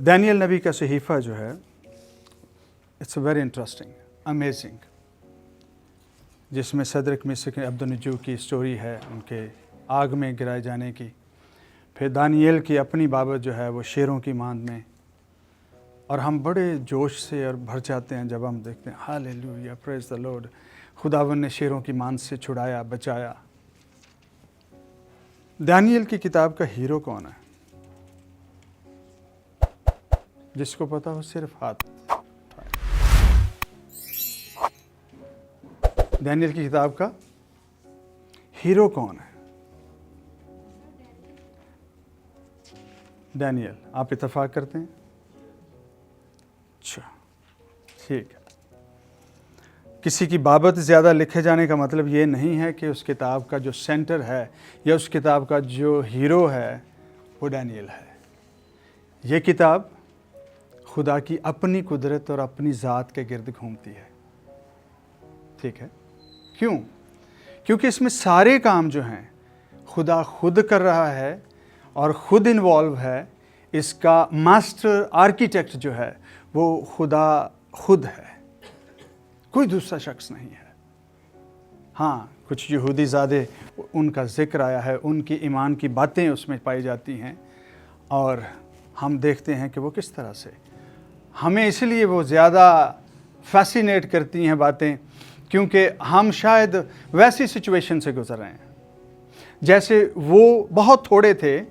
دانیل نبی کا صحیفہ جو ہے اٹس ویری انٹرسٹنگ، امیزنگ، جس میں صدرک میشک عبدالنجو کی سٹوری ہے، ان کے آگ میں گرائے جانے کی، پھر دانیل کی اپنی بابت جو ہے وہ شیروں کی ماند میں، اور ہم بڑے جوش سے اور بھر جاتے ہیں جب ہم دیکھتے ہیں ہاللیلویہ پریز دی لارڈ، خداوند نے شیروں کی ماند سے چھڑایا، بچایا۔ دانیل کی کتاب کا ہیرو کون ہے؟ جس کو پتا ہو صرف ہاتھ اٹھائے۔ دانیل کی کتاب کا ہیرو کون ہے؟ دانیل، آپ اتفاق کرتے ہیں؟ اچھا، ٹھیک ہے۔ کسی کی بابت زیادہ لکھے جانے کا مطلب یہ نہیں ہے کہ اس کتاب کا جو سینٹر ہے یا اس کتاب کا جو ہیرو ہے وہ دانیل ہے۔ یہ کتاب خدا کی اپنی قدرت اور اپنی ذات کے گرد گھومتی ہے، ٹھیک ہے؟ کیوں؟ کیونکہ اس میں سارے کام جو ہیں خدا خود کر رہا ہے اور خود انوالو ہے۔ اس کا ماسٹر آرکیٹیکٹ جو ہے وہ خدا خود ہے، کوئی دوسرا شخص نہیں ہے۔ ہاں، کچھ یہودی زادے ان کا ذکر آیا ہے، ان کی ایمان کی باتیں اس میں پائی جاتی ہیں، اور ہم دیکھتے ہیں کہ وہ کس طرح سے ہمیں اس لیے وہ زیادہ فیسینیٹ کرتی ہیں باتیں، کیونکہ ہم شاید ویسی سچویشن سے گزر رہے ہیں جیسے وہ بہت تھوڑے تھے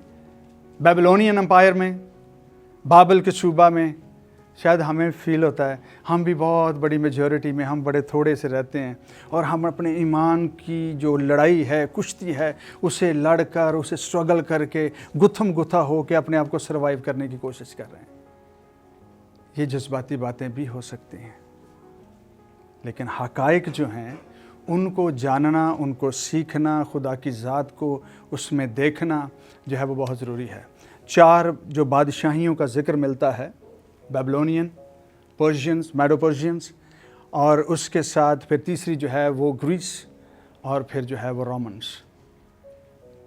بیبلونین امپائر میں، بابل کے صوبہ میں۔ شاید ہمیں فیل ہوتا ہے ہم بھی بہت بڑی میجورٹی میں، ہم بڑے تھوڑے سے رہتے ہیں، اور ہم اپنے ایمان کی جو لڑائی ہے، کشتی ہے، اسے لڑ کر، اسے سٹرگل کر کے، گتھم گتھا ہو کے اپنے آپ کو سروائیو کرنے کی کوشش کر رہے ہیں۔ یہ جذباتی باتیں بھی ہو سکتی ہیں، لیکن حقائق جو ہیں ان کو جاننا، ان کو سیکھنا، خدا کی ذات کو اس میں دیکھنا جو ہے وہ بہت ضروری ہے۔ 4 جو بادشاہیوں کا ذکر ملتا ہے، بیبلونین، پرشینز، میڈو پرشینز، اور اس کے ساتھ پھر تیسری جو ہے وہ گریس، اور پھر جو ہے وہ رومنز۔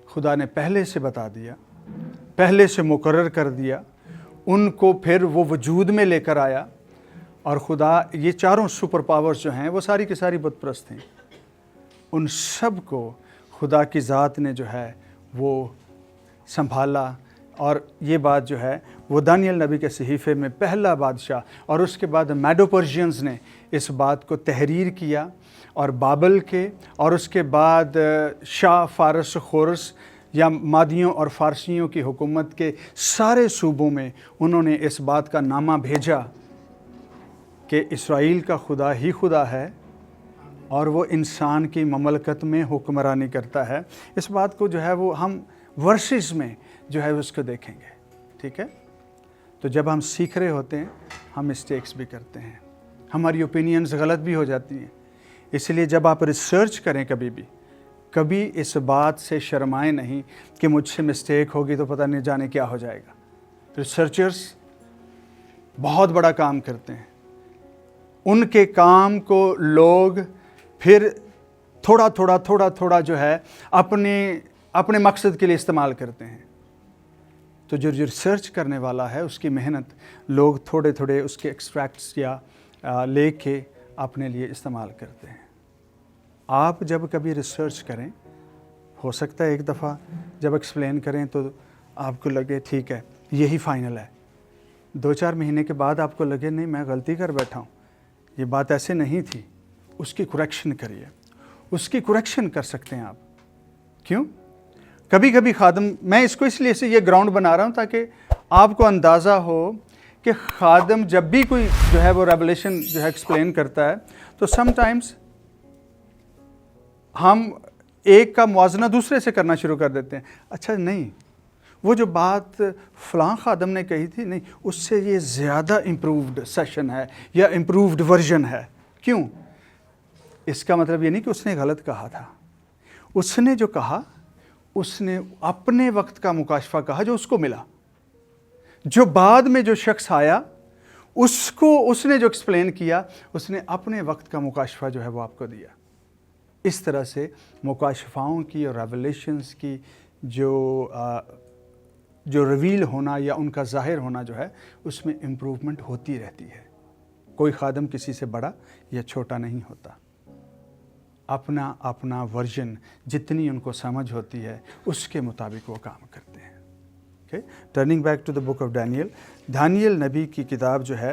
خدا نے پہلے سے بتا دیا، پہلے سے مقرر کر دیا ان کو، پھر وہ وجود میں لے کر آیا، اور خدا یہ 4 سپر پاورز جو ہیں وہ ساری کی ساری بت پرست ہیں، ان سب کو خدا کی ذات نے جو ہے وہ سنبھالا۔ اور یہ بات جو ہے وہ دانیل نبی کے صحیفے میں پہلا بادشاہ اور اس کے بعد میڈو پرشینز نے اس بات کو تحریر کیا، اور بابل کے اور اس کے بعد شاہ فارس خورس یا مادیوں اور فارسیوں کی حکومت کے سارے صوبوں میں انہوں نے اس بات کا نامہ بھیجا کہ اسرائیل کا خدا ہی خدا ہے اور وہ انسان کی مملکت میں حکمرانی کرتا ہے۔ اس بات کو جو ہے وہ ہم ورسز میں جو ہے اس کو دیکھیں گے، ٹھیک ہے؟ تو جب ہم سیکھ رہے ہوتے ہیں ہم مسٹیکس بھی کرتے ہیں، ہماری اوپینینز غلط بھی ہو جاتی ہیں، اس لیے جب آپ ریسرچ کریں کبھی اس بات سے شرمائیں نہیں کہ مجھ سے مسٹیک ہوگی تو پتہ نہیں جانے کیا ہو جائے گا۔ ریسرچرز بہت بڑا کام کرتے ہیں، ان کے کام کو لوگ پھر تھوڑا جو ہے اپنے مقصد کے لیے استعمال کرتے ہیں۔ تو جو ریسرچ کرنے والا ہے اس کی محنت لوگ تھوڑے اس کے ایکسٹریکٹس یا لے کے اپنے لیے استعمال کرتے ہیں۔ آپ جب کبھی ریسرچ کریں، ہو سکتا ہے ایک دفعہ جب ایکسپلین کریں تو آپ کو لگے ٹھیک ہے یہی فائنل ہے، 2-4 مہینے کے بعد آپ کو لگے نہیں میں غلطی کر بیٹھا ہوں، یہ بات ایسے نہیں تھی، اس کی کریکشن کریے، اس کی کریکشن کر سکتے ہیں آپ۔ کیوں؟ کبھی خادم، میں اس کو اس لیے سے یہ گراؤنڈ بنا رہا ہوں تاکہ آپ کو اندازہ ہو کہ خادم جب بھی کوئی جو ہے وہ ریولیشن جو ہے ایکسپلین کرتا ہے تو سم ٹائمز ہم ایک کا موازنہ دوسرے سے کرنا شروع کر دیتے ہیں، اچھا نہیں وہ جو بات فلاں خادم نے کہی تھی، نہیں اس سے یہ زیادہ امپرووڈ سیشن ہے یا امپرووڈ ورژن ہے۔ کیوں؟ اس کا مطلب یہ نہیں کہ اس نے غلط کہا تھا، اس نے جو کہا اس نے اپنے وقت کا مکاشفہ کہا جو اس کو ملا، جو بعد میں جو شخص آیا اس نے جو ایکسپلین کیا اس نے اپنے وقت کا مکاشفہ جو ہے وہ آپ کو دیا۔ اس طرح سے مکاشفاؤں کی اور ریولیشنز کی جو ریویل ہونا یا ان کا ظاہر ہونا جو ہے اس میں امپروومنٹ ہوتی رہتی ہے. کوئی خادم کسی سے بڑا یا چھوٹا نہیں ہوتا. اپنا اپنا ورژن جتنی ان کو سمجھ ہوتی ہے اس کے مطابق وہ کام کرتے ہیں. Turning back to the book of Daniel. دانیل نبی کی کتاب جو ہے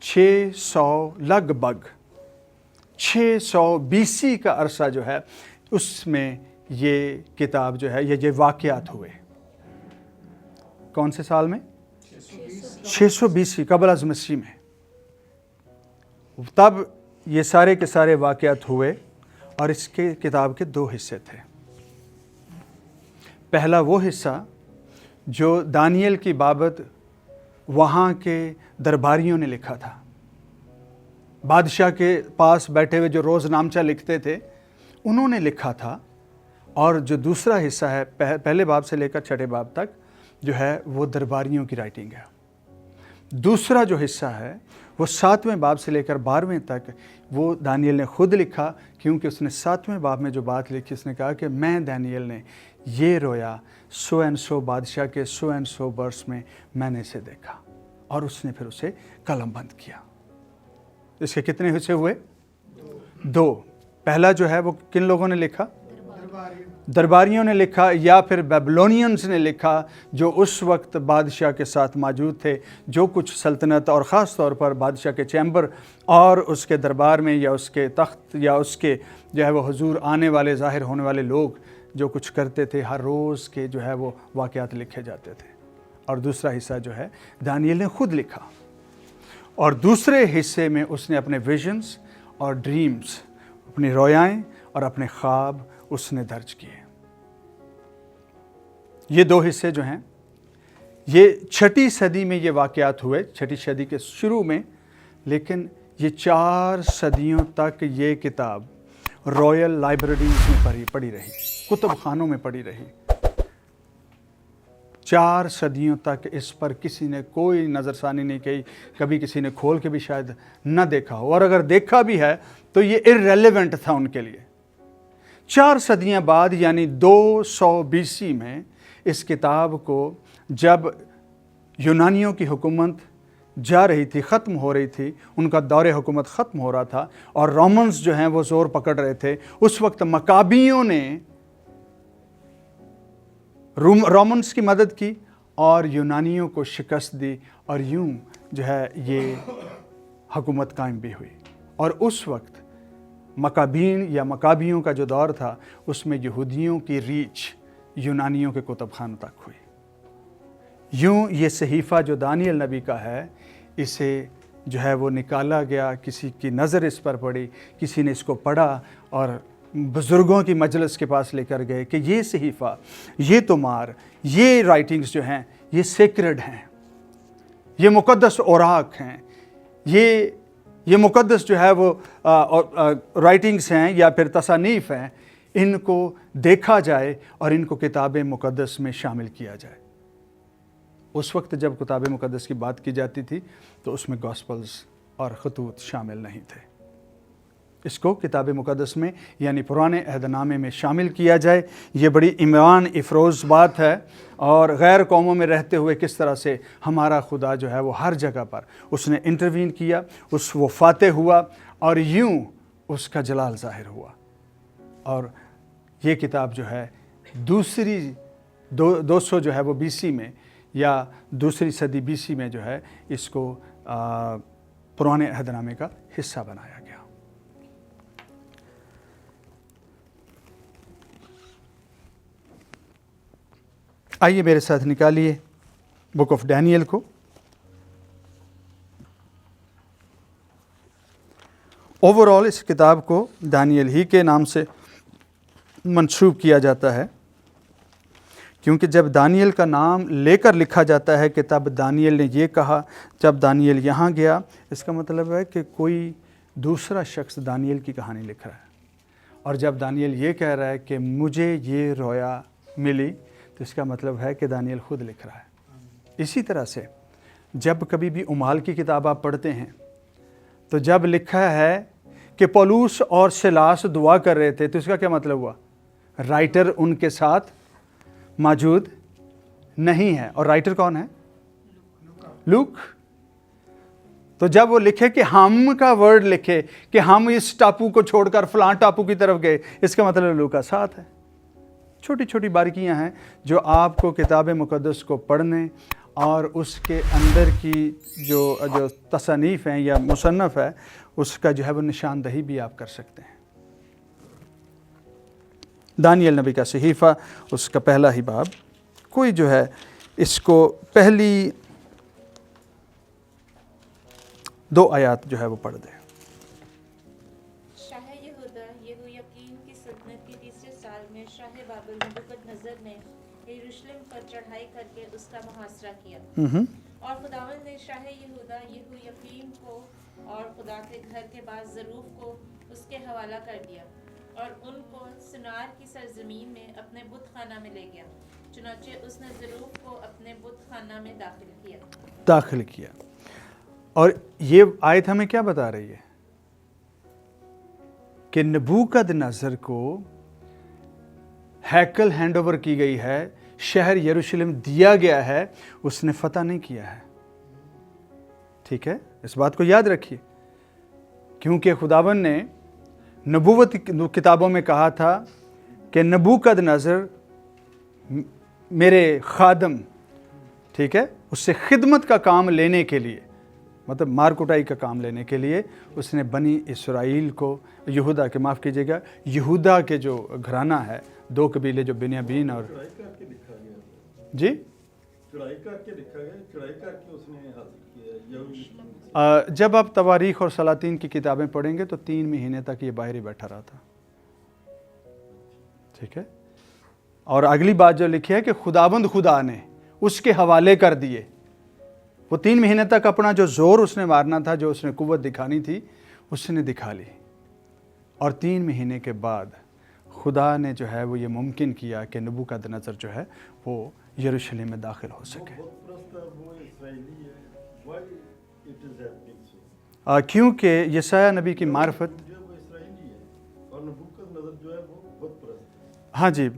600 لگ بھگ 600 BC کا عرصہ جو ہے اس میں یہ کتاب جو ہے یہ واقعات ہوئے. کون سے سال میں؟ 600 BC قبل از مسیح میں. تب یہ سارے کے سارے واقعات ہوئے اور اس کے کتاب کے 2 حصے تھے. پہلا وہ حصہ جو دانیل کی بابت وہاں کے درباریوں نے لکھا تھا. بادشاہ کے پاس بیٹھے ہوئے جو روز نامچہ لکھتے تھے انہوں نے لکھا تھا. اور جو دوسرا حصہ ہے پہلے باب سے لے کر 6 باب تک جو ہے وہ درباریوں کی رائٹنگ ہے. دوسرا جو حصہ ہے وہ 7ویں باب سے لے کر 12ویں تک وہ دانیل نے خود لکھا، کیونکہ اس نے 7ویں باب میں جو بات لکھی اس نے کہا کہ میں دانیل نے یہ رویا سو اینڈ سو بادشاہ کے سو اینڈ سو برس میں نے اسے دیکھا، اور اس نے پھر اسے قلم بند کیا. اس کے کتنے حصے ہوئے؟ 2. پہلا جو ہے وہ کن لوگوں نے لکھا؟ درباریوں نے لکھا یا پھر بیبلونینز نے لکھا جو اس وقت بادشاہ کے ساتھ موجود تھے. جو کچھ سلطنت اور خاص طور پر بادشاہ کے چیمبر اور اس کے دربار میں یا اس کے تخت یا اس کے جو ہے وہ حضور آنے والے ظاہر ہونے والے لوگ جو کچھ کرتے تھے ہر روز کے جو ہے وہ واقعات لکھے جاتے تھے. اور دوسرا حصہ جو ہے دانیل نے خود لکھا، اور دوسرے حصے میں اس نے اپنے ویژنز اور ڈریمز، اپنی رویائیں اور اپنے خواب اس نے درج کیے. یہ 2 حصے جو ہیں یہ 6 صدی میں یہ واقعات ہوئے، 6 صدی کے شروع میں، لیکن یہ 4 صدیوں تک یہ کتاب رائل لائبریریز میں پڑھی رہی، کتب خانوں میں پڑھی رہی. 4 صدیوں تک اس پر کسی نے کوئی نظر ثانی نہیں کی، کبھی کسی نے کھول کے بھی شاید نہ دیکھا ہو، اور اگر دیکھا بھی ہے تو یہ irrelevant تھا ان کے لیے. 4 صدیاں بعد یعنی 200 BC میں اس کتاب کو جب یونانیوں کی حکومت جا رہی تھی، ختم ہو رہی تھی، ان کا دور حکومت ختم ہو رہا تھا اور رومنز جو ہیں وہ زور پکڑ رہے تھے، اس وقت مکابیوں نے رومنز کی مدد کی اور یونانیوں کو شکست دی، اور یوں جو ہے یہ حکومت قائم بھی ہوئی. اور اس وقت مکابین یا مکابیوں کا جو دور تھا اس میں یہودیوں کی ریچ یونانیوں کے کتب خانوں تک ہوئی. یوں یہ صحیفہ جو دانیل نبی کا ہے اسے جو ہے وہ نکالا گیا، کسی کی نظر اس پر پڑی، کسی نے اس کو پڑھا اور بزرگوں کی مجلس کے پاس لے کر گئے کہ یہ صحیفہ، یہ تمہار، یہ رائٹنگز جو ہیں یہ سیکرڈ ہیں، یہ مقدس اوراق ہیں، یہ مقدس جو ہے وہ رائٹنگز ہیں یا پھر تصانیف ہیں، ان کو دیکھا جائے اور ان کو کتاب مقدس میں شامل کیا جائے. اس وقت جب کتاب مقدس کی بات کی جاتی تھی تو اس میں گاسپلز اور خطوط شامل نہیں تھے. اس کو کتاب مقدس میں یعنی پرانے عہد نامے میں شامل کیا جائے. یہ بڑی ایمان افروز بات ہے، اور غیر قوموں میں رہتے ہوئے کس طرح سے ہمارا خدا جو ہے وہ ہر جگہ پر اس نے انٹروین کیا، وہ فاتح ہوا اور یوں اس کا جلال ظاہر ہوا. اور یہ کتاب جو ہے دوسری 200 جو ہے وہ BC میں یا دوسری صدی BC میں جو ہے اس کو پرانے عہد نامے کا حصہ بنایا گیا. آئیے میرے ساتھ نکالیے بک آف ڈینیل کو. اوور آل اس کتاب کو دانیل ہی کے نام سے منسوب کیا جاتا ہے، کیونکہ جب دانیل کا نام لے کر لکھا جاتا ہے کہ تب دانیل نے یہ کہا، جب دانیل یہاں گیا، اس کا مطلب ہے کہ کوئی دوسرا شخص دانیل کی کہانی لکھ رہا ہے. اور جب دانیل یہ کہہ رہا ہے کہ مجھے یہ رویا ملی، تو اس کا مطلب ہے کہ دانیل خود لکھ رہا ہے. اسی طرح سے جب کبھی بھی اعمال کی کتاب آپ پڑھتے ہیں تو جب لکھا ہے کہ پولوس اور سلاس دعا کر رہے تھے، تو اس کا کیا مطلب ہوا؟ رائٹر ان کے ساتھ موجود नहीं है। और राइटर कौन है? लूक। तो जब वो लिखे कि हम का वर्ड लिखे कि हम इस टापू को छोड़कर फलां टापू की तरफ गए, इसका मतलब लूका 7 है। छोटी छोटी बारीकियां हैं जो आपको किताब मुक़द्दस को पढ़ने और उसके अंदर की जो तसनीफ़ हैं या मुसन्नफ़ है उसका जो है वो निशानदही भी आप कर सकते हैं। दानियल नबी का सहीफ़ा उसका पहला ही बाब, कोई जो है इसको पहली 2 आयात जो है वो पढ़ दे। शाह यहूदा यहोयाकीम की सल्तनत के 3 साल में शाह बाबिल नबूकदनेस्सर ने यरूशलेम पर चढ़ाई करके उसका मुहासरा किया। और खुदावंद ने शाह यहूदा यहोयाकीम को और खुदा के घर के बाद ज़रूफ को उसके हवाला कर दिया और उनको सुनार की सरजमीन में अपने बुत खाना में ले गया। चुनांचे उसने ज़रूफ को अपने बुत खाना में दाखिल किया। और ये आयत हमें क्या बता रही है कि नबूकदनेस्सर को हैकल हैंड ओवर की गई है, शहर यरूशलेम दिया गया है, उसने फतह नहीं किया है। ठीक है, इस बात को याद रखिए, क्योंकि खुदावन ने नबूवत किताबों में कहा था कि नबूकदनेस्सर मेरे खादम, ठीक है, उससे खिदमत का काम लेने के लिए, मतलब मार कुटाई का काम लेने के लिए उसने बनी इसराइल को, यहूदा के, माफ़ कीजिएगा, यहूदा के जो घराना है, 2 कबीले जो बिन्यामीन और जी चढ़ाई करके लिखा गया, चढ़ाई करके उसने हासिल किया। जब आप तवारीख और सलातीन की किताबें पढ़ेंगे तो 3 महीने तक ये बाहर ही बैठा रहा था। ठीक है, और अगली बात जो लिखी है कि खुदाबंद खुदा ने उसके हवाले कर दिए। वो 3 महीने तक अपना जो जोर उसने मारना था, जो उसने कुव्वत दिखानी थी, उसने दिखा ली। और 3 महीने के बाद खुदा ने जो है वो ये मुमकिन किया कि नबूकदनेस्सर जो है वो यरूशलेम में दाखिल हो सके। क्योंकि यशायाह नबी की मार्फत, हाँ जी,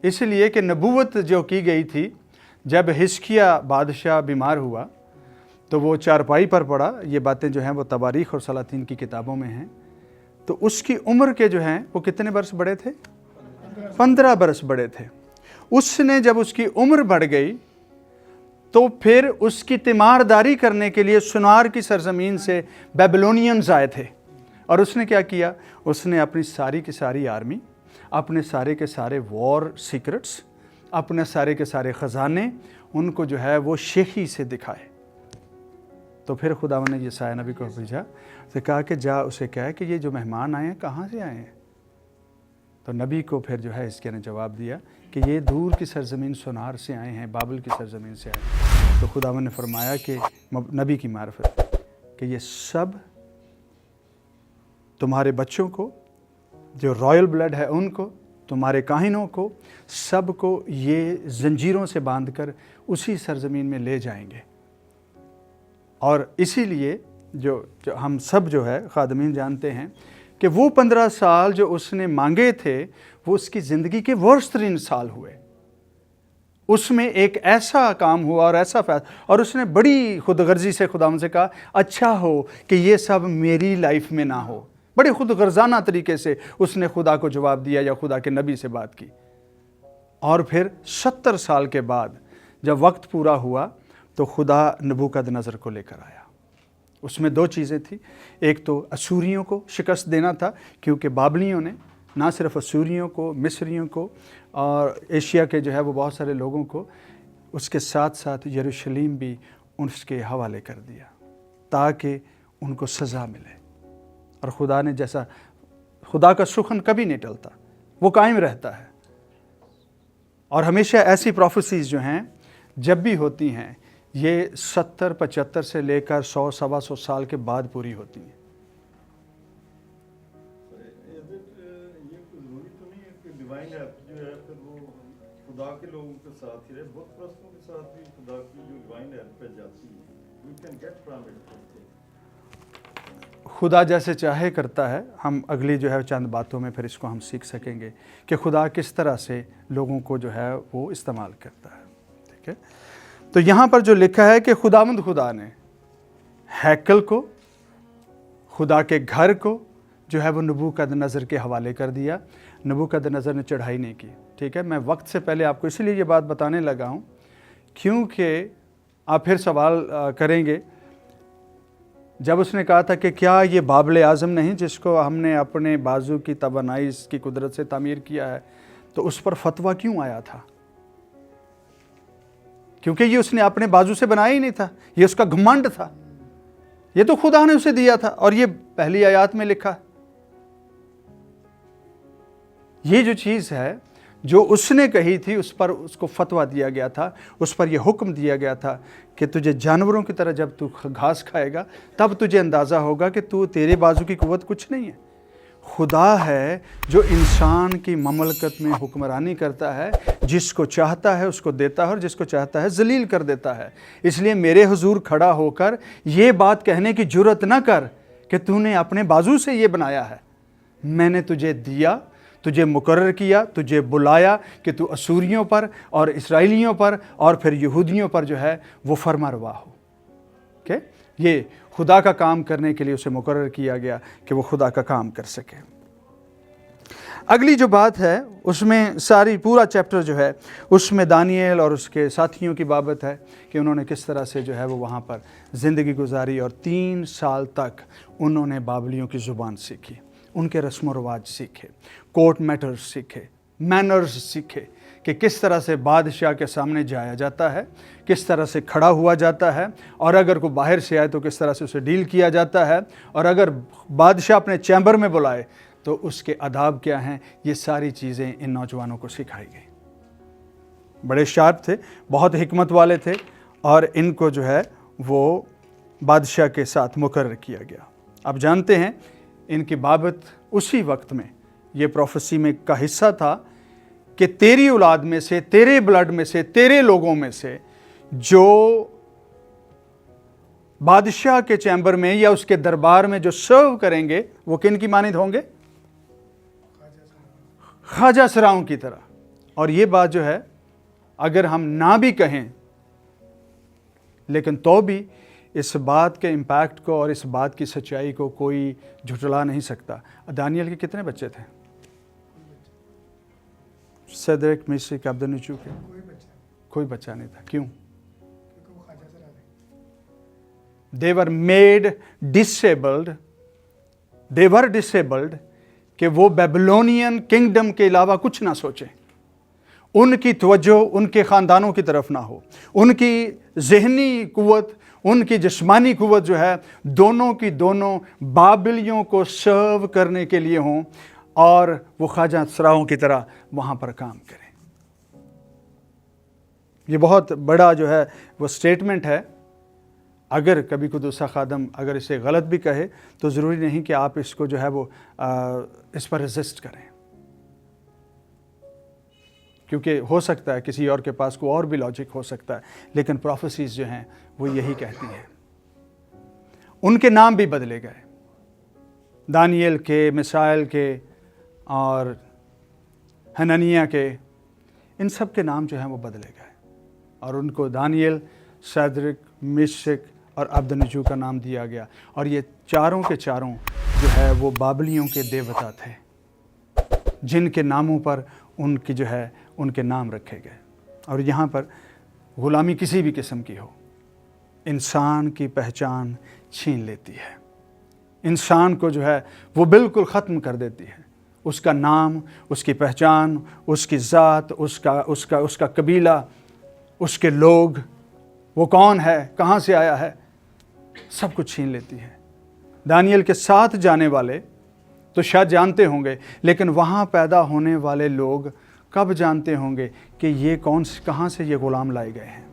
इसलिए कि नबूवत जो की गई थी, जब हिजकिय्याह बादशाह बीमार हुआ तो वो चारपाई पर पड़ा, ये बातें जो हैं वो तवारीख और सलातीन की किताबों में हैं। तो उसकी उम्र के जो हैं वो कितने बरस बड़े थे? 15 बरस बड़े थे। उसने जब उसकी उम्र बढ़ गई तो फिर उसकी तीमारदारी करने के लिए सुनार की सरजमीन से बेबीलोनियंस आए थे। और उसने क्या किया? उसने अपनी सारी की सारी आर्मी, अपने सारे के सारे वॉर सीक्रेट्स, अपने सारे के सारे ख़जाने, उनको जो है वो शेखी से दिखाए। तो फिर खुदावन ने यशायाह नबी को भेजा, तो कहा कि जा उसे कहा कि ये जो मेहमान आए हैं कहाँ से आए हैं? तो नबी को फिर जो है इसके ने जवाब दिया कि ये दूर की सरजमीन सुनार से आए हैं, बाबिल की सरजमीन से आए हैं। तो खुदावन ने फरमाया कि नबी की मार्फत कि ये सब तुम्हारे बच्चों को, जो रॉयल ब्लड है उनको, तुम्हारे काहिनों को, सब को ये जंजीरों से बांधकर उसी सरजमीन में ले जाएंगे। और इसीलिए जो हम सब जो है खादमीन जानते हैं कि वो 15 साल जो उसने मांगे थे वो उसकी ज़िंदगी के वर्स्ट 3 साल हुए। उसमें एक ऐसा काम हुआ और ऐसा फैसला, और उसने बड़ी खुदगर्जी से खुदा से कहा अच्छा हो कि ये सब मेरी लाइफ में ना हो। बड़े खुदगर्जाना तरीके से उसने खुदा को जवाब दिया या खुदा के नबी से बात की। और फिर 70 साल के बाद जब वक्त पूरा हुआ तो खुदा नबूकदनेस्सर को लेकर आया। उसमें 2 चीज़ें थी, एक तो असूरियों को शिकस्त देना था, क्योंकि बाबलियों ने ना सिर्फ असूरियों को, मिस्रियों को और एशिया के जो है वो बहुत सारे लोगों को, उसके साथ साथ यरूशलेम भी उसके हवाले कर दिया ताकि उनको सज़ा मिले। और खुदा ने, जैसा खुदा का सुखन कभी नहीं टलता, वो कायम रहता है। और हमेशा ऐसी प्रोफेसीज जो हैं जब भी होती हैं ये 70-75 से लेकर 100-125 साल के बाद पूरी होती हैं। ये जरूरी तो नहीं है कि डिवाइन एक्ट जो है फिर वो खुदा के लोगों के साथ ही रहे, बुत परस्तों के साथ भी खुदा की जो डिवाइन एक्ट पे जाती है, we can get from it. खुदा जैसे चाहे करता है। हम अगली जो है चंद बातों में फिर इसको हम सीख सकेंगे कि खुदा किस तरह से लोगों को जो है वो इस्तेमाल करता है। تو یہاں پر جو لکھا ہے کہ خداوند خدا نے ہیکل کو، خدا کے گھر کو جو ہے وہ نبوکدنضر کے حوالے کر دیا. نبوکدنضر نے چڑھائی نہیں کی. ٹھیک ہے، میں وقت سے پہلے آپ کو اسی لیے یہ بات بتانے لگا ہوں کیونکہ آپ پھر سوال کریں گے جب اس نے کہا تھا کہ کیا یہ بابل اعظم نہیں جس کو ہم نے اپنے بازو کی توانائی کی قدرت سے تعمیر کیا ہے، تو اس پر فتویٰ کیوں آیا تھا؟ کیونکہ یہ اس نے اپنے بازو سے بنایا ہی نہیں تھا، یہ اس کا گھمنڈ تھا. یہ تو خدا نے اسے دیا تھا اور یہ پہلی آیات میں لکھا. یہ جو چیز ہے جو اس نے کہی تھی اس پر اس کو فتویٰ دیا گیا تھا، اس پر یہ حکم دیا گیا تھا کہ تجھے جانوروں کی طرح جب تو گھاس کھائے گا تب تجھے اندازہ ہوگا کہ تیرے بازو کی قوت کچھ نہیں ہے. خدا ہے جو انسان کی مملکت میں حکمرانی کرتا ہے، جس کو چاہتا ہے اس کو دیتا ہے اور جس کو چاہتا ہے ذلیل کر دیتا ہے. اس لیے میرے حضور کھڑا ہو کر یہ بات کہنے کی جرأت نہ کر کہ تو نے اپنے بازو سے یہ بنایا ہے. میں نے تجھے دیا، تجھے مقرر کیا، تجھے بلایا کہ تو اسوریوں پر اور اسرائیلیوں پر اور پھر یہودیوں پر جو ہے وہ فرما روا ہو. کہ یہ خدا کا کام کرنے کے لیے اسے مقرر کیا گیا کہ وہ خدا کا کام کر سکے. اگلی جو بات ہے اس میں ساری پورا چیپٹر جو ہے اس میں دانیال اور اس کے ساتھیوں کی بابت ہے کہ انہوں نے کس طرح سے جو ہے وہ وہاں پر زندگی گزاری اور 3 سال تک انہوں نے بابلیوں کی زبان سیکھی، ان کے رسم و رواج سیکھے، کورٹ میٹرز سیکھے، مینرز سیکھے کہ کس طرح سے بادشاہ کے سامنے جایا جاتا ہے، کس طرح سے کھڑا ہوا جاتا ہے، اور اگر کوئی باہر سے آئے تو کس طرح سے اسے ڈیل کیا جاتا ہے، اور اگر بادشاہ اپنے چیمبر میں بلائے تو اس کے آداب کیا ہیں. یہ ساری چیزیں ان نوجوانوں کو سکھائی گئی. بڑے شارپ تھے، بہت حکمت والے تھے، اور ان کو جو ہے وہ بادشاہ کے ساتھ مقرر کیا گیا. آپ جانتے ہیں ان کی بابت اسی وقت میں یہ پروفیسی میں کا حصہ تھا کہ تیری اولاد میں سے، تیرے بلڈ میں سے، تیرے لوگوں میں سے جو بادشاہ کے چیمبر میں یا اس کے دربار میں جو سرو کریں گے وہ کن کی مانند ہوں گے؟ خواجہ سراؤں کی طرح. اور یہ بات جو ہے اگر ہم نہ بھی کہیں لیکن تو بھی اس بات کے امپیکٹ کو اور اس بات کی سچائی کو کوئی جھٹلا نہیں سکتا. دانیال کے کتنے بچے تھے؟ شدرک، میشک، عبدنجو کے کوئی بچہ نہیں تھا. کیوں؟ They were made disabled. They were disabled کہ وہ بیبلونین کنگڈم کے علاوہ کچھ نہ سوچیں. ان کی توجہ ان کے خاندانوں کی طرف نہ ہو. ان کی ذہنی قوت، ان کی جسمانی قوت جو ہے دونوں کی دونوں بابلیوں کو سرو کرنے کے لیے ہوں اور وہ خواجہ سراؤں کی طرح وہاں پر کام کریں. یہ بہت بڑا جو ہے وہ سٹیٹمنٹ ہے. اگر کبھی کوئی دوسرا خادم اگر اسے غلط بھی کہے تو ضروری نہیں کہ آپ اس کو جو ہے وہ اس پر ریزسٹ کریں، کیونکہ ہو سکتا ہے کسی اور کے پاس کوئی اور بھی لاجک ہو سکتا ہے، لیکن پروفیسیز جو ہیں وہ یہی کہتی ہیں. ان کے نام بھی بدلے گئے، دانیال کے، میشائیل کے اور حنانیہ کے، ان سب کے نام جو ہیں وہ بدلے گئے اور ان کو دانیال، شدرک، میشک اور عبدنجو کا نام دیا گیا. اور یہ چاروں کے چاروں جو ہے وہ بابلیوں کے دیوتا تھے جن کے ناموں پر ان کی جو ہے ان کے نام رکھے گئے. اور یہاں پر غلامی کسی بھی قسم کی ہو انسان کی پہچان چھین لیتی ہے، انسان کو جو ہے وہ بالکل ختم کر دیتی ہے. اس کا نام، اس کی پہچان، اس کی ذات، اس کا قبیلہ، اس کے لوگ، وہ کون ہے، کہاں سے آیا ہے، سب کچھ چھین لیتی ہے. دانیال کے ساتھ جانے والے تو شاید جانتے ہوں گے، لیکن وہاں پیدا ہونے والے لوگ کب جانتے ہوں گے کہ یہ کہاں سے یہ غلام لائے گئے ہیں،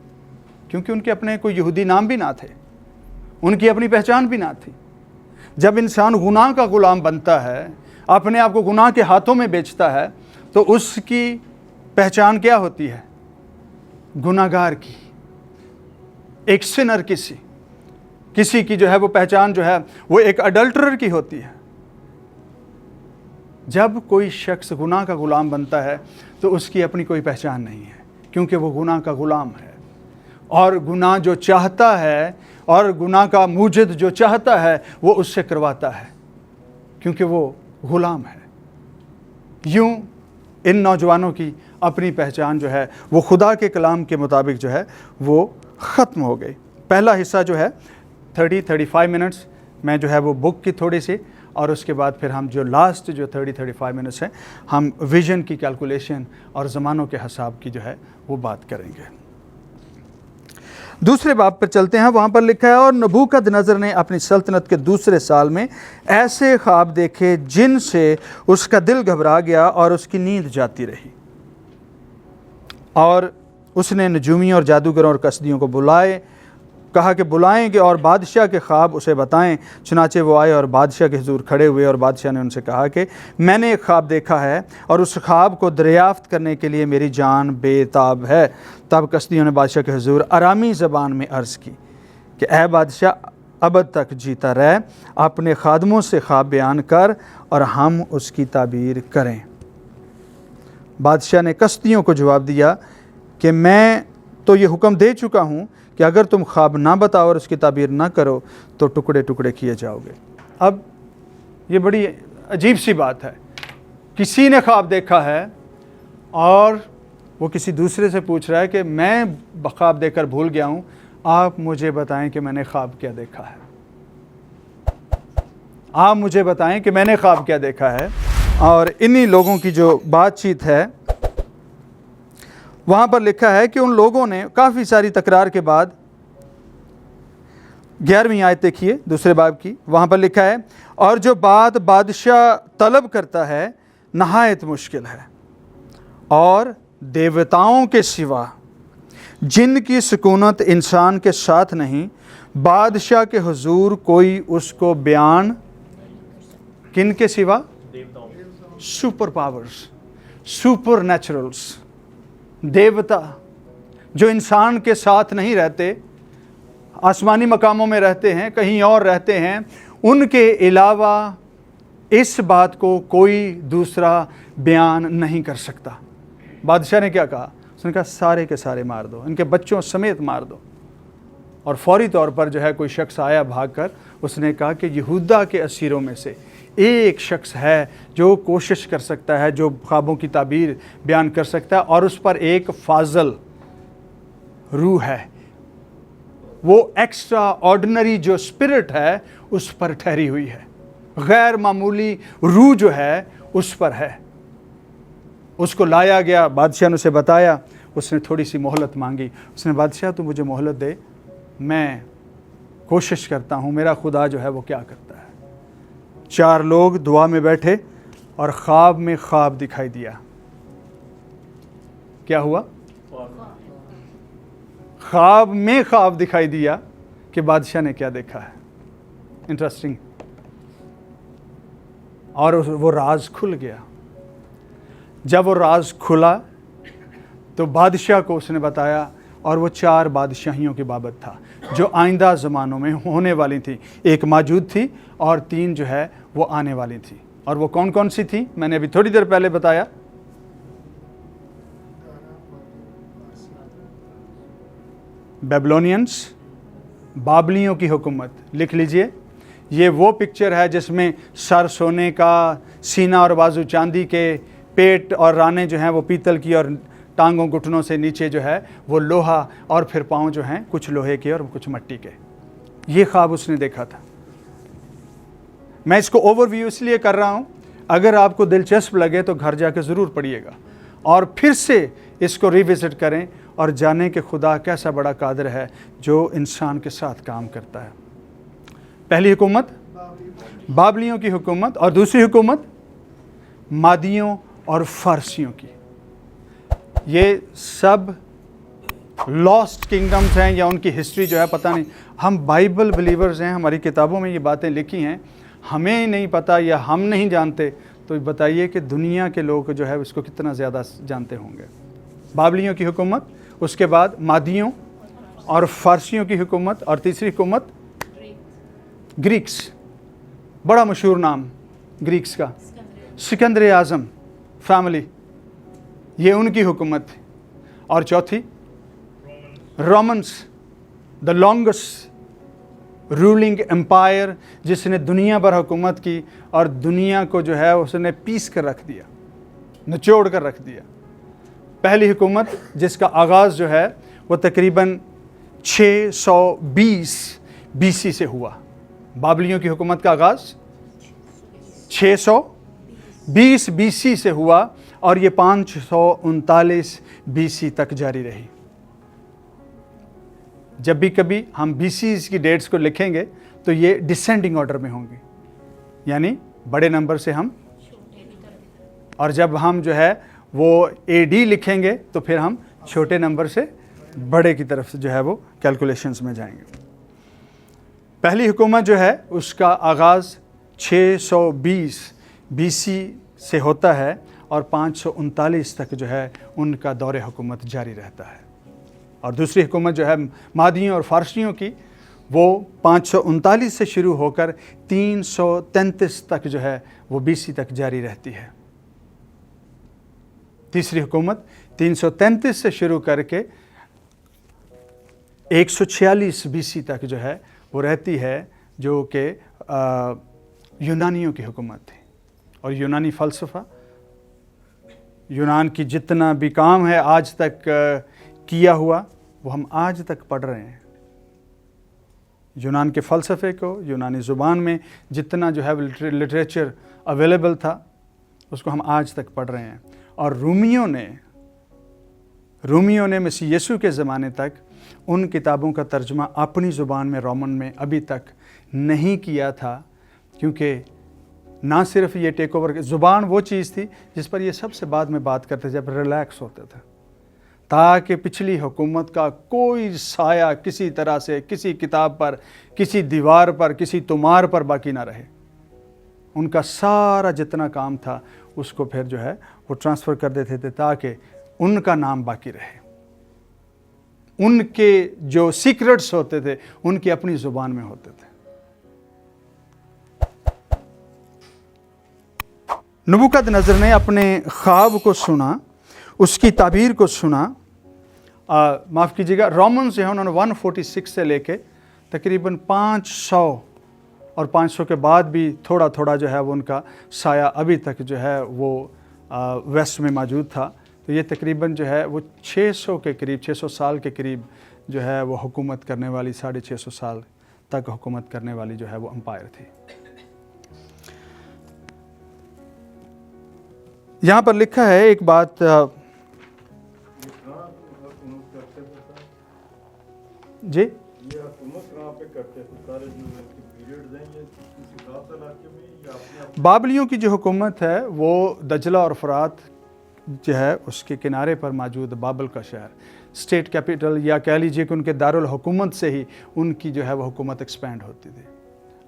کیونکہ ان کے اپنے کوئی یہودی نام بھی نہ تھے، ان کی اپنی پہچان بھی نہ تھی. جب انسان گناہ کا غلام بنتا ہے، اپنے آپ کو گناہ کے ہاتھوں میں بیچتا ہے، تو اس کی پہچان کیا ہوتی ہے؟ گناہگار کی، ایک سنر کسی کی جو ہے وہ پہچان جو ہے وہ ایک اڈلٹرر کی ہوتی ہے. جب کوئی شخص گناہ کا غلام بنتا ہے تو اس کی اپنی کوئی پہچان نہیں ہے، کیونکہ وہ گناہ کا غلام ہے. और गुनाह जो चाहता है और गुनाह का मूजिद जो चाहता है वो उससे करवाता है, क्योंकि वो गुलाम है। यूं इन नौजवानों की अपनी पहचान जो है वो खुदा के कलाम के मुताबिक जो है वो ख़त्म हो गई। पहला हिस्सा जो है 30-35 मिनट्स में जो है वो बुक की थोड़ी सी, और उसके बाद फिर हम जो लास्ट जो 30-35 मिनट्स हैं हम विज़न की कैलकुलेशन और ज़मानों के हिसाब की जो है वो बात करेंगे। दूसरे बाब पर चलते हैं। वहाँ पर लिखा है, और नबूकदनज़र ने अपनी सल्तनत के दूसरे साल में ऐसे ख्वाब देखे जिनसे उसका दिल घबरा गया और उसकी नींद जाती रही, और उसने नजूमियों और जादूगरों और कसदियों को बुलाए, कहा कि बुलाएंगे और बादशाह के ख्वाब उसे बताएं। चुनाचे वो आए और बादशाह के हुजूर खड़े हुए, और बादशाह ने उनसे कहा कि मैंने एक ख्वाब देखा है और उस ख्वाब को दरियाफ्त करने के लिए मेरी जान बेताब है। तब कसदियों ने बादशाह के हुजूर अरामी ज़बान में अर्ज़ की कि ऐ बादशाह, अबद तक जीता रह, अपने खादमों से ख्वाब बयान कर और हम उसकी ताबीर करें। बादशाह ने कसदियों को जवाब दिया कि मैं तो ये हुक्म दे चुका हूँ कि अगर तुम ख्वाब ना बताओ और उसकी ताबीर ना करो तो टुकड़े टुकड़े किए जाओगे। अब ये बड़ी अजीब सी बात है, किसी ने ख्वाब देखा है और वो किसी दूसरे से पूछ रहा है कि मैं ख्वाब देखकर भूल गया हूँ, आप मुझे बताएं कि मैंने ख्वाब क्या देखा है, आप मुझे बताएं कि मैंने ख्वाब क्या देखा है। और इन्हीं लोगों की जो बातचीत है वहाँ पर लिखा है कि उन लोगों ने काफ़ी सारी तकरार के बाद 11वीं आयत देखिए दूसरे बाब की, वहाँ पर लिखा है, और जो बात बादशाह तलब करता है नहायत मुश्किल है, और देवताओं के सिवा जिनकी सुकूनत इंसान के साथ नहीं, बादशाह के हुजूर कोई उसको बयान किन के सिवा, सुपर पावर्स, सुपर नेचुरल्स, देवता जो इंसान के साथ नहीं रहते, आसमानी मकामों में रहते हैं, कहीं और रहते हैं, उनके अलावा इस बात को कोई दूसरा बयान नहीं कर सकता। बादशाह ने क्या कहा? उसने कहा सारे के सारे मार दो, इनके बच्चों समेत मार दो। और फौरी तौर पर जो है कोई शख्स आया भागकर, उसने कहा कि यहूदा के असीरों में से एक शख्स है जो कोशिश कर सकता है, जो ख्वाबों की ताबीर बयान कर सकता है, और उस पर एक फाजल रूह है, वो एक्स्ट्रा ऑर्डिनरी जो स्पिरिट है उस पर ठहरी हुई है, गैर मामूली रूह जो है उस पर है। उसको लाया गया, बादशाह ने उसे बताया, उसने थोड़ी सी मोहलत मांगी। उसने, बादशाह तू मुझे मोहलत दे, मैं कोशिश करता हूँ मेरा खुदा जो है वो क्या करता है। 4 लोग दुआ में बैठे और ख्वाब में ख्वाब दिखाई दिया। क्या हुआ? ख्वाब में ख्वाब दिखाई दिया कि बादशाह ने क्या देखा है। इंटरेस्टिंग। और वो राज खुल गया। जब वो राज खुला तो बादशाह को उसने बताया, और वो 4 बादशाहियों की बाबत था जो आइंदा ज़मानों में होने वाली थी। एक मौजूद थी और 3 जो है वो आने वाली थी। और वो कौन कौन सी थी मैंने अभी थोड़ी देर पहले बताया। बेबलोनियंस, बाबलियों की हुकूमत, लिख लीजिए। ये वो पिक्चर है जिसमें सर सोने का, सीना और बाजू चांदी के, पेट और रानें जो हैं वो पीतल की, और टांगों घुटनों से नीचे जो है वो लोहा, और फिर पाँव जो हैं कुछ लोहे के और कुछ मिट्टी के। ये ख्वाब उसने देखा था। मैं इसको ओवरव्यू इसलिए कर रहा हूँ, अगर आपको दिलचस्प लगे तो घर जाके ज़रूर पढ़िएगा और फिर से इसको रिविज़िट करें और जानें कि खुदा कैसा बड़ा कादिर है जो इंसान के साथ काम करता है। पहली हुकूमत बाबलियों की हुकूमत, और दूसरी हुकूमत मादियों और फारसियों की। ये सब लॉस्ट किंगडम्स हैं या उनकी हिस्ट्री जो है पता नहीं। हम बाइबल बिलीवर्स हैं, हमारी किताबों में ये बातें लिखी हैं, हमें ही नहीं पता या हम नहीं जानते, तो बताइए कि दुनिया के लोग जो है इसको कितना ज़्यादा जानते होंगे। बाबलियों की हुकूमत, उसके बाद मादियों और फारसियों की हुकूमत, और तीसरी हुकूमत ग्रीक्स। बड़ा मशहूर नाम ग्रीक्स का, सिकंदर आज़म फैमिली, ये उनकी हुकूमत थी। और चौथी Romans the longest ruling empire, जिसने दुनिया पर हुकूमत की और दुनिया को जो है उसने पीस कर रख दिया, निचोड़ कर रख दिया। पहली हुकूमत जिसका आगाज़ जो है वो तकरीबन 620 BC से हुआ। बाबलियों की हुकूमत का आगाज़ 620 BC से हुआ और ये 539 BC तक जारी रही। जब भी कभी हम BCs की डेट्स को लिखेंगे तो ये डिसेंडिंग ऑर्डर में होंगी, यानी बड़े नंबर से हम, और जब हम जो है वो AD लिखेंगे तो फिर हम छोटे नंबर से बड़े की तरफ से जो है वो कैलकुलेशंस में जाएंगे। पहली हुकूमत जो है उसका आगाज़ 620 BC से होता है और 539 तक जो है उनका दौरे हुकूमत जारी रहता है। और दूसरी हुकूमत जो है मादियों और फारसियों की, वो 539 से शुरू होकर 333 तक जो है वो BC तक जारी रहती है। तीसरी हुकूमत 333 से शुरू करके 146 BC तक जो है वो रहती है, जो कि यूनानियों की हुकूमत थी। और यूनानी फ़लसफ़ा, यूनान की जितना भी काम है आज तक किया हुआ वो हम आज तक पढ़ रहे हैं। यूनान के फ़लसफ़े को, यूनानी ज़ुबान में जितना जो है लिटरेचर अवेलेबल था उसको हम आज तक पढ़ रहे हैं। और रूमियों ने मसीह यीशु के ज़माने तक उन किताबों का तर्जुमा अपनी ज़ुबान में, रोमन में अभी तक नहीं किया था, क्योंकि ना सिर्फ ये टेक ओवर, ज़ुबान वो चीज़ थी जिस पर ये सबसे बाद में बात करते जब रिलैक्स होते थे, ताकि पिछली हुकूमत का कोई साया किसी तरह से किसी किताब पर, किसी दीवार पर, किसी तुमार पर बाकी ना रहे। उनका सारा जितना काम था उसको फिर जो है वो ट्रांसफ़र कर देते थे ताकि उनका नाम बाकी रहे। उनके जो सीक्रेट्स होते थे उनकी अपनी ज़ुबान में होते थे। नबूकदनेस्सर ने अपने ख्वाब को सुना, उसकी ताबीर को सुना। माफ़ कीजिएगा, रोमन्स जो है उन्होंने 146 से लेके तकरीबन 500 और 500 के बाद भी थोड़ा थोड़ा जो है वो उनका साया अभी तक जो है वो वेस्ट में मौजूद था। तो ये तकरीबन जो है वो 600 के करीब, 600 साल के करीब जो है वो हुकूमत करने वाली, 650 साल तक हुकूमत करने वाली जो है वो एम्पायर थी। यहाँ पर लिखा है एक बात, जी, ये हुकूमत कहाँ पे करते थे? सारे जो पीरियड्स हैं ये किसी खास इलाके में या अपने बाबलियों की जो हुकूमत है वो दजला और फरात जो है उसके किनारे पर मौजूद बाबल का शहर, स्टेट कैपिटल, या कह लीजिए कि उनके दारुल हुकूमत से ही उनकी जो है वो हुकूमत एक्सपेंड होती थी।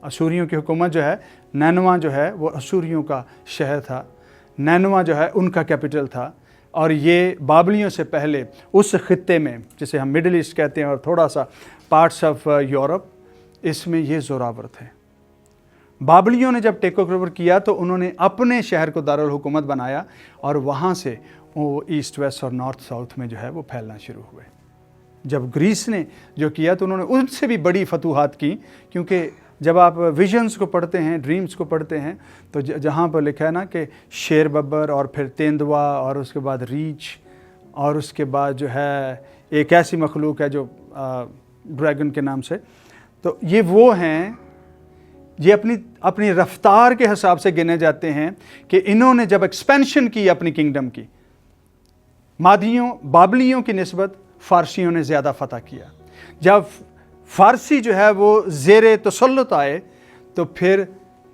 असूरियों की हुकूमत जो है, नैनवा जो है वो असूरियों का शहर था, नैनवा जो है उनका कैपिटल था। और ये बाबलियों से पहले उस खित्ते में, जिसे हम मिडिल ईस्ट कहते हैं और थोड़ा सा पार्ट्स ऑफ यूरोप, इसमें ये ज़ोरावर थे। बाबलियों ने जब टेक ओवर किया तो उन्होंने अपने शहर को दारुल हुकूमत बनाया और वहाँ से वो ईस्ट वेस्ट और नॉर्थ साउथ में जो है वो फैलना शुरू हुए। जब ग्रीस ने जो किया तो उन्होंने उनसे भी बड़ी फतूहात की, क्योंकि जब आप विजन्स को पढ़ते हैं, ड्रीम्स को पढ़ते हैं, तो जहाँ पर लिखा है ना कि शेर बब्बर और फिर तेंदुआ और उसके बाद रीछ और उसके बाद जो है एक ऐसी मखलूक है जो ड्रैगन के नाम से, तो ये वो हैं, ये अपनी रफ्तार के हिसाब से गिने जाते हैं कि इन्होंने जब एक्सपेंशन की अपनी किंगडम की, मादियों बाबलियों की निस्बत फ़ारसियों ने ज़्यादा फ़तह किया। जब फ़ारसी जो है वो ज़ेरे तसल्लुत आए तो फिर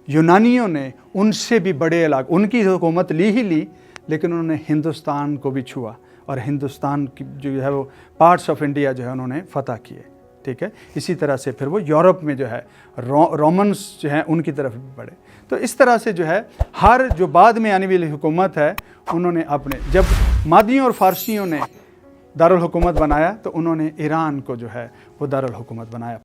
यूनानियों ने उनसे भी बड़े इलाके, उनकी हुकूमत ली ही ली, लेकिन उन्होंने हिंदुस्तान को भी छुआ और हिंदुस्तान की जो है वो पार्ट्स ऑफ इंडिया जो है उन्होंने फ़तह किए। ठीक है, इसी तरह से फिर वो यूरोप में जो है रोमन्स जो हैं उनकी तरफ भी बढ़े। तो इस तरह से जो है हर जो बाद में आने वाली हुकूमत है उन्होंने अपने, जब मादियों और फ़ारसियों ने दारुल हुकूमत बनाया तो उन्होंने ईरान को जो है वो दारुल हुकूमत बनाया।